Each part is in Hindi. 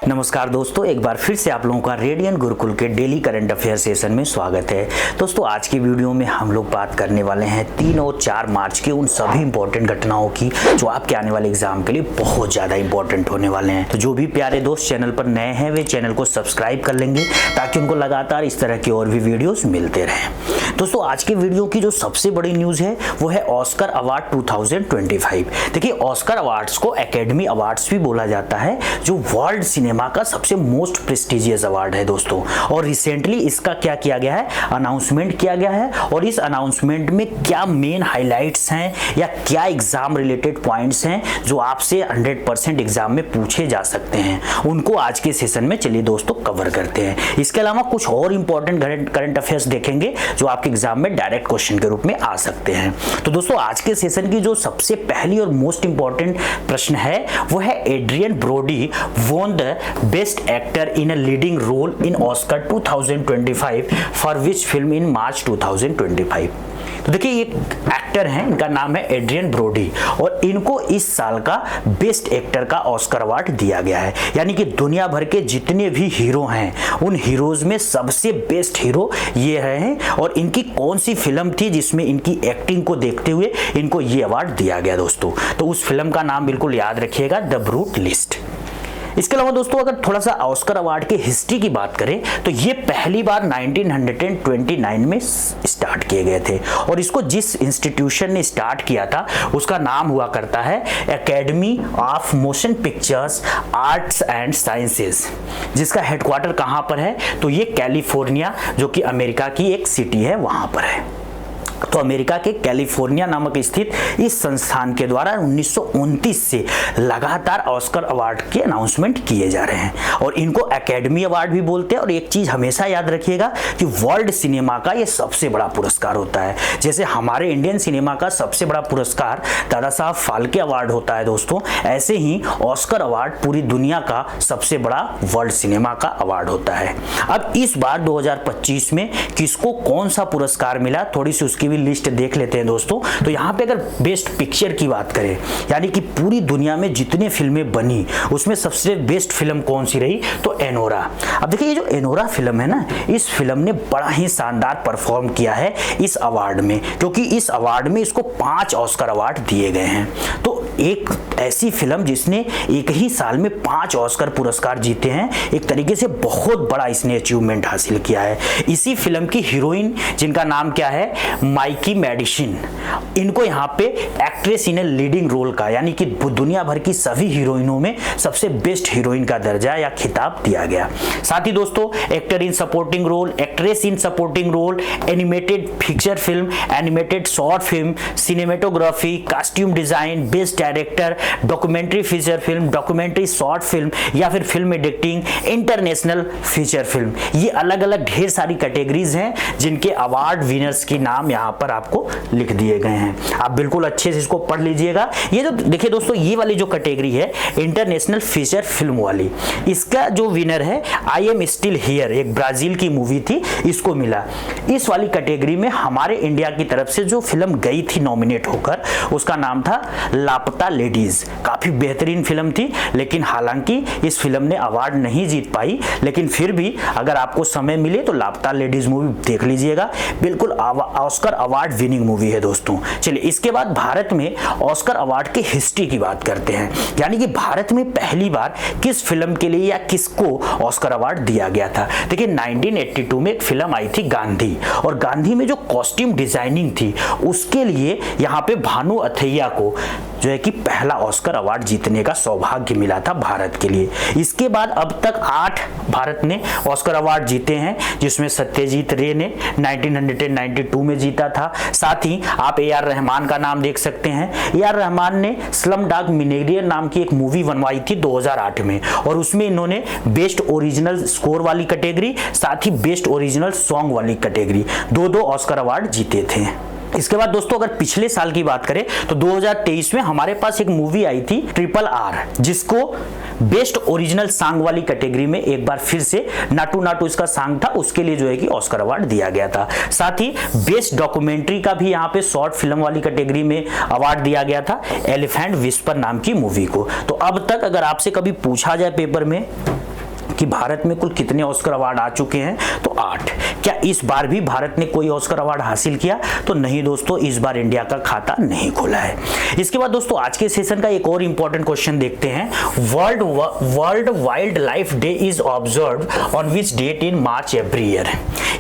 नमस्कार दोस्तों, एक बार फिर से आप लोगों का रेडियन गुरुकुल के डेली करंट अफेयर सेशन में स्वागत है। दोस्तों, आज की वीडियो में हम लोग बात करने वाले हैं 3 और 4 मार्च के उन सभी इंपॉर्टेंट घटनाओं की जो आपके आने वाले एग्जाम के लिए बहुत ज़्यादा इंपॉर्टेंट होने वाले हैं। तो जो भी प्यारे दोस्त चैनल पर नए हैं वे चैनल को सब्सक्राइब कर लेंगे ताकि उनको लगातार इस तरह की और भी वीडियोज़ मिलते रहें। दोस्तों, आज के वीडियो की जो सबसे बड़ी न्यूज़ है वो है ऑस्कर अवार्ड 2025। देखिए, ऑस्कर अवार्ड्स को एकेडमी अवार्ड्स भी बोला जाता है, जो वर्ल्ड सिनेमा का सबसे मोस्ट प्रेस्टिजियस अवार्ड है दोस्तों। और रिसेंटली इसका क्या किया गया है, अनाउंसमेंट किया गया है। और इस अनाउंसमेंट में क्या मेन हाइलाइट्स हैं या क्या एग्जाम रिलेटेड पॉइंट्स हैं जो आपसे 100% एग्जाम में पूछे जा सकते हैं, उनको आज के सेशन में चलिए दोस्तों कवर करते हैं। इसके अलावा कुछ और इंपॉर्टेंट करंट अफेयर्स देखेंगे जो आपके एग्जाम में डायरेक्ट क्वेश्चन के रूप में आ सकते हैं। तो दोस्तों, आज के सेशन की जो सबसे पहली और मोस्ट इंपॉर्टेंट प्रश्न है वो है Adrien Brody won the best actor in a leading role in Oscar 2025 for which film in March 2025। तो देखिए, ये एक्टर हैं, इनका नाम है एड्रियन ब्रोडी और इनको इस साल का बेस्ट एक्टर का ऑस्कर अवार्ड दिया गया है। यानी कि दुनिया भर के जितने भी हीरो हैं उन हीरोज में सबसे बेस्ट हीरो ये हैं। और इनकी कौन सी फिल्म थी जिसमें इनकी एक्टिंग को देखते हुए इनको ये अवार्ड दिया गया दोस्तों। तो उस फिल्म का नाम बिल्कुल याद रखिएगा, द ब्रूट लिस्ट। इसके अलावा दोस्तों, अगर थोड़ा सा ऑस्कर अवार्ड के हिस्ट्री की बात करें तो ये पहली बार 1929 में स्टार्ट किए गए थे। और इसको जिस इंस्टीट्यूशन ने स्टार्ट किया था उसका नाम हुआ करता है academy of motion pictures arts and sciences, जिसका हेडक्वार्टर कहाँ पर है तो ये कैलिफोर्निया, जो कि अमेरिका की एक सिटी है, वहाँ पर है। तो अमेरिका के कैलिफोर्निया नामक स्थित इस संस्थान के द्वारा 1929 से लगातार ऑस्कर अवार्ड के अनाउंसमेंट किए जा रहे हैं और इनको एकेडमी अवार्ड भी बोलते हैं। और एक चीज हमेशा याद रखिएगा कि वर्ल्ड सिनेमा का ये सबसे बड़ा पुरस्कार होता है। जैसे हमारे इंडियन सिनेमा का सबसे बड़ा पुरस्कार दादा साहब फाल्के अवार्ड होता है दोस्तों, ऐसे ही ऑस्कर अवार्ड पूरी दुनिया का सबसे बड़ा वर्ल्ड सिनेमा का अवार्ड होता है। अब इस बार 2025 में किसको कौन सा पुरस्कार मिला, थोड़ी सी उसकी भी लिस्ट देख लेते हैं दोस्तों। तो यहाँ पे अगर बेस्ट पिक्चर की बात करें, यानी कि पूरी दुनिया में जितने फिल्में बनी उसमें सबसे बेस्ट फिल्म कौन सी रही तो एनोरा। अब देखिए, ये जो एनोरा फिल्म है ना, इस फिल्म ने बड़ा ही शानदार परफॉर्म किया है इस अवार्ड में, क्योंकि इस अवार्ड में इसको 5 ऑस्कर अवार्ड दिए गए हैं। तो एक ऐसी फिल्म जिसने एक ही साल में 5 ऑस्कर पुरस्कार जीते हैं, एक तरीके से बहुत बड़ा इसने अचीवमेंट हासिल किया है। इसी फिल्म की हीरोइन जिनका नाम क्या है, माइकी मेडिसिन, इनको यहाँ पे एक्ट्रेस इन लीडिंग रोल का, यानी कि दुनिया भर की सभी हीरोइनों में सबसे बेस्ट हीरोइन का दर्जा या खिताब दिया गया। साथ ही दोस्तों, actor in supporting role, actress in supporting role, animated feature film, animated short film, cinematography, costume design, best director, documentary feature film, documentary short film या फिर film editing, international feature film, ये अलग अलग ढेर सारी कैटेगरीज हैं जिनके अवार्ड विनर्स के नाम यहाँ पर आपको लिख दिए गए हैं। आप बिल्कुल अच्छे से इसको पढ़ लीजिएगा। ये जो देखिए दोस्तों, ये वाली जो कैटेगरी है इंटरनेशनल फीचर फिल्म वाली, इसका जो विनर है आई एम स्टिल हियर, एक ब्राजील की मूवी थी, इसको मिला। इस वाली कैटेगरी में हमारे इंडिया की तरफ से जो फिल्म गई थी नॉमिनेट होकर, उसका नाम था लापता लेडीज। काफी बेहतरीन फिल्म थी, लेकिन हालांकि इस फिल्म ने अवार्ड नहीं जीत पाई, लेकिन फिर भी अगर आपको समय मिले तो लापता लेडीज मूवी देख लीजिएगा, बिल्कुल ऑस्कर अवार्ड विनिंग मूवी है दोस्तों। चलिए, इसके बाद भारत में ऑस्कर अवार्ड की हिस्ट्री की बात करते हैं, यानी कि भारत में पहली बार किस फिल्म के लिए या किसको ऑस्कर अवार्ड दिया गया था। देखिए, 1982 में एक फिल्म आई थी गांधी, और गांधी में जो कॉस्ट्यूम डिजाइनिंग थी उसके लिए यहाँ पे भानु अथैया को जो है कि पहला ऑस्कर अवार्ड जीतने का सौभाग्य मिला था भारत के लिए। इसके बाद अब तक 8 भारत ने ऑस्कर अवार्ड जीते हैं, जिसमें सत्यजीत रे ने 1992 में जीता था। साथ ही आप ए आर रहमान का नाम देख सकते हैं। ए आर रहमान ने स्लम डॉग मिलियनेयर नाम की एक मूवी बनवाई थी 2008 में, और उसमें इन्होंने बेस्ट ओरिजिनल स्कोर वाली कैटेगरी, साथ ही बेस्ट ओरिजिनल सॉन्ग वाली कैटेगरी, 2 ऑस्कर अवार्ड जीते थे। इसके बाद दोस्तों, अगर पिछले साल की बात करें तो 2023 में हमारे पास एक मूवी आई थी RRR, जिसको बेस्ट ओरिजिनल सॉन्ग वाली कैटेगरी में एक बार फिर से नाटू नाटू इसका सॉन्ग था, उसके लिए जो है कि ऑस्कर अवार्ड दिया गया था। साथ ही बेस्ट डॉक्यूमेंट्री का भी यहाँ पे शॉर्ट फिल्म वाली कैटेगरी में अवार्ड दिया गया था एलिफेंट विस्पर नाम की मूवी को। तो अब तक अगर आपसे कभी पूछा जाए पेपर में कि भारत में कुल कितने ऑस्कर अवार्ड आ चुके हैं, तो 8। क्या इस बार भी भारत ने कोई ऑस्कर अवार्ड हासिल किया, तो नहीं दोस्तों, इस बार इंडिया का खाता नहीं खोला है। इसके बाद दोस्तों आज के सेशन का एक और इंपॉर्टेंट क्वेश्चन देखते हैं। World wild life day is observed on which date in March every year,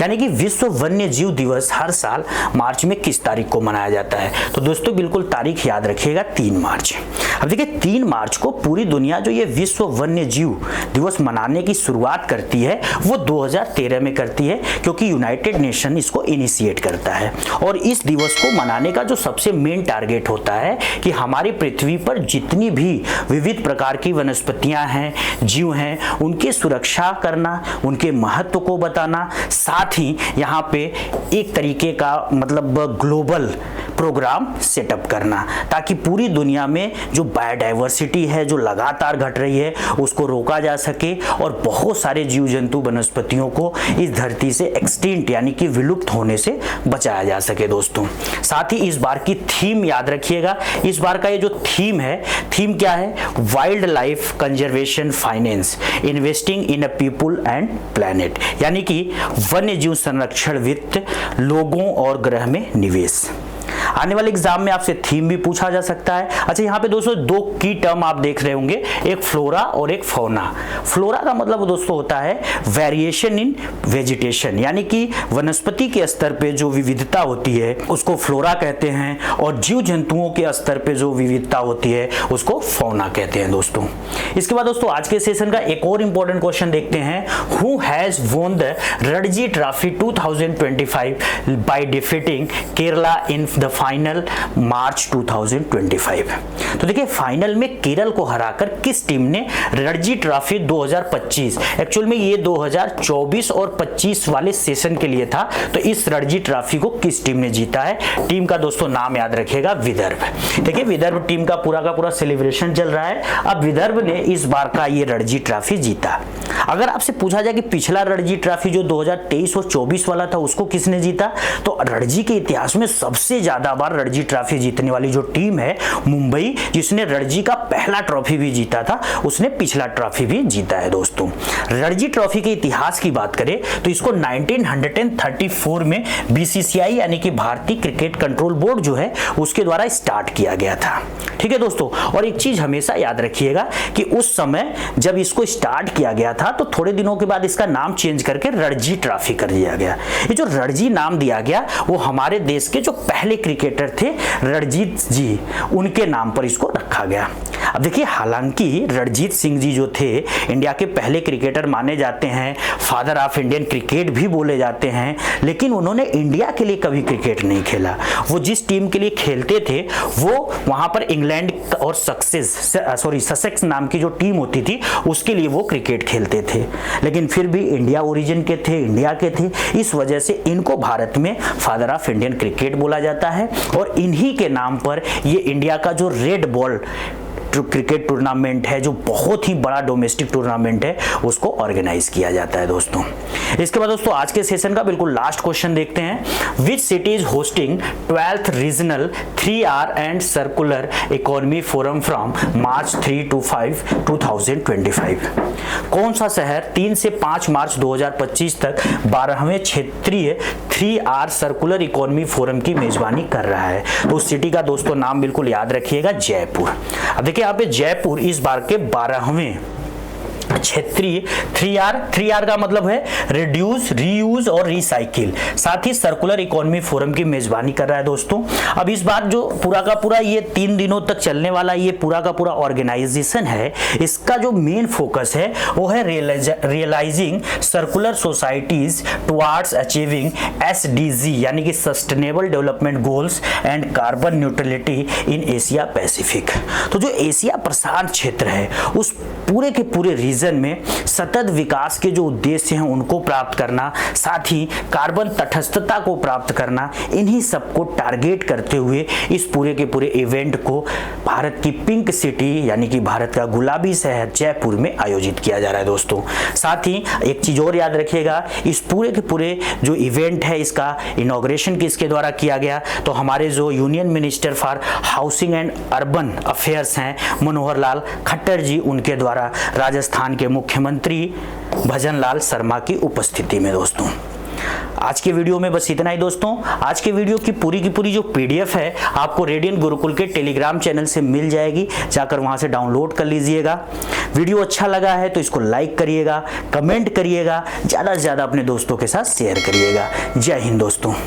यानी कि विश्व वन्य जीव दिवस हर साल मार्च में किस तारीख को मनाया जाता है, तो दोस्तों बिल्कुल तारीख याद रखिएगा, 3 मार्च। अब देखिए 3 मार्च को पूरी दुनिया जो ये विश्व वन्य जीव दिवस मनाने की शुरुआत करती है वो 2013 में करती है, क्योंकि यूनाइटेड नेशन इसको इनिशिएट करता है। और इस दिवस को मनाने का जो सबसे मेन टारगेट होता है कि हमारी पृथ्वी पर जितनी भी विविध प्रकार की वनस्पतियां हैं, जीव हैं, उनकी सुरक्षा करना, उनके महत्व को बताना, साथ ही यहाँ पे एक तरीके का मतलब ग्लोबल प्रोग्राम सेटअप करना, ताकि पूरी दुनिया में जो बायोडाइवर्सिटी है जो लगातार घट रही है उसको रोका जा सके और बहुत सारे जीव जंतु वनस्पतियों को इस धरती से एक्सटिंक्ट यानी कि विलुप्त होने से बचाया जा सके दोस्तों। साथ ही इस बार की थीम याद रखिएगा, इस बार का ये जो थीम है, थीम क्या है, wild life conservation finance investing in a people and planet, यानी कि वन्य जीव संरक्षण वित्त, लोगों और ग्रह में निवेश। आने वाले एग्जाम में आपसे थीम भी पूछा जा सकता है। अच्छा, यहाँ पे दोस्तों 2 की टर्म आप देख रहे होंगे, एक फ्लोरा और एक फौना। फ्लोरा का मतलब दोस्तों होता है वेरिएशन इन वेजिटेशन, यानी कि वनस्पति के स्तर पे जो विविधता होती है उसको फ्लोरा कहते हैं, और जीव जंतुओं के स्तर पे जो विविधता होती है उसको फौना कहते हैं दोस्तों। इसके बाद दोस्तों आज के सेशन का एक और इंपॉर्टेंट क्वेश्चन देखते हैं। Who has won the Ranji trophy 2025 by defeating Kerala in the final March 2025। तो देखिए फाइनल में केरल को हराकर किस टीम ने रणजी ट्रॉफी 2025, एक्चुअल में ये 2024 और 25 वाले सेशन के लिए था, तो इस रणजी ट्रॉफी को किस टीम ने जीता है, टीम का दोस्तों नाम याद रखिएगा, विदर्भ। देखिए विदर्भ टीम का पूरा सेलिब्रेशन चल रहा है। अब विदर्भ ने इस बार का ये रणजी ट्रॉफी जीता। अगर आपसे पूछा जाए कि पिछला रणजी ट्रॉफी जो 2023 और 24 वाला था उसको किसने जीता, तो रणजी के इतिहास में सबसे ज्यादा बार रणजी ट्रॉफी जीतने वाली जो टीम है मुंबई, जिसने रणजी का पहला ट्रॉफी भी जीता था, उसने पिछला ट्रॉफी भी जीता है दोस्तों। रणजी ट्रॉफी के इतिहास की बात करें तो इसको 1934 में बीसीसीआई यानी कि भारतीय क्रिकेट कंट्रोल बोर्ड जो है उसके द्वारा स्टार्ट किया गया था। ठीक है दोस्तों, और एक चीज हमेशा याद रखिएगा कि उस समय जब इसको स्टार्ट किया गया था तो थोड़े दिनों के बाद इसका नाम चेंज करके रणजी ट्रॉफी कर दिया गया। ये जो रणजी नाम दिया गया वो हमारे देश के जो पहले क्रिकेटर थे रणजीत जी, उनके नाम पर इसको रखा गया। अब देखिए हालांकि रणजीत सिंह जी जो थे इंडिया के पहले क्रिकेटर माने जाते हैं, फादर ऑफ इंडियन क्रिकेट भी बोले जाते हैं, लेकिन उन्होंने इंडिया के लिए कभी क्रिकेट नहीं खेला। वो जिस टीम के लिए खेलते थे वो वहां पर इंग्लैंड और ससेक्स नाम की जो टीम होती थी उसके लिए वो क्रिकेट खेलते थे, लेकिन फिर भी इंडिया ओरिजिन के थे, इंडिया के थे, इस वजह से इनको भारत में फादर ऑफ इंडियन क्रिकेट बोला जाता है। और इन्हीं के नाम पर ये इंडिया का जो रेड बॉल क्रिकेट टूर्नामेंट है, जो बहुत ही बड़ा डोमेस्टिक टूर्नामेंट है, उसको ऑर्गेनाइज किया जाता है दोस्तों। इसके बाद दोस्तों आज के सेशन का बिल्कुल लास्ट क्वेश्चन देखते हैं। Which city is hosting 12th regional 3R and circular economy forum from March 3 to 5 2025? कौन सा शहर 3 से 5 मार्च 2025 तक 12वें क्षेत्रीय 3R सर्कुलर इकोनॉमी फोरम की मेजबानी कर रहा है? तो उस सिटी का दोस्तों नाम बिल्कुल याद रखिएगा, जयपुर। अब देखिए यहाँ पे जयपुर इस बार के 12वें क्षेत्रीय 3R का मतलब है रिड्यूस, रीयूज और रिसाइकिल, साथ ही सर्कुलर इकोनॉमी फोरम की मेजबानी कर रहा है दोस्तों। अब इस बार जो पूरा का पूरा ये 3 दिनों तक चलने वाला ये पूरा का पूरा ऑर्गेनाइजेशन है, इसका जो मेन फोकस है वो है realizing circular societies towards achieving SDG यानी कि sustainable development goals and carbon neutrality in Asia Pacific. तो जो एशिया प्रशांत क्षेत्र है उस पूरे के पूरे रीजन में सतत विकास के जो उद्देश्य हैं उनको प्राप्त करना, साथ ही कार्बन तटस्थता को प्राप्त करना, इन्हीं सबको टारगेट करते हुए इस पूरे के पूरे इवेंट को भारत की पिंक सिटी यानी कि भारत का गुलाबी शहर जयपुर में आयोजित किया जा रहा है दोस्तों। साथ ही एक चीज और याद रखिएगा, इस पूरे के पूरे जो इवेंट है इसका इनॉग्रेशन किसके द्वारा किया गया, तो हमारे जो union minister for housing and urban affairs हैं मनोहर लाल खट्टर जी, उनके द्वारा द्वारा राजस्थान के मुख्यमंत्री भजनलाल शर्मा की उपस्थिति में। दोस्तों आज के वीडियो में बस इतना ही। दोस्तों आज के वीडियो की पूरी जो पीडीएफ है आपको रेडियन गुरुकुल के टेलीग्राम चैनल से मिल जाएगी, जाकर वहां से डाउनलोड कर लीजिएगा। वीडियो अच्छा लगा है तो इसको लाइक करिएगा, कमेंट करिएगा, ज़्यादा से ज़्यादा अपने दोस्तों के साथ शेयर करिएगा। जय हिंद दोस्तों।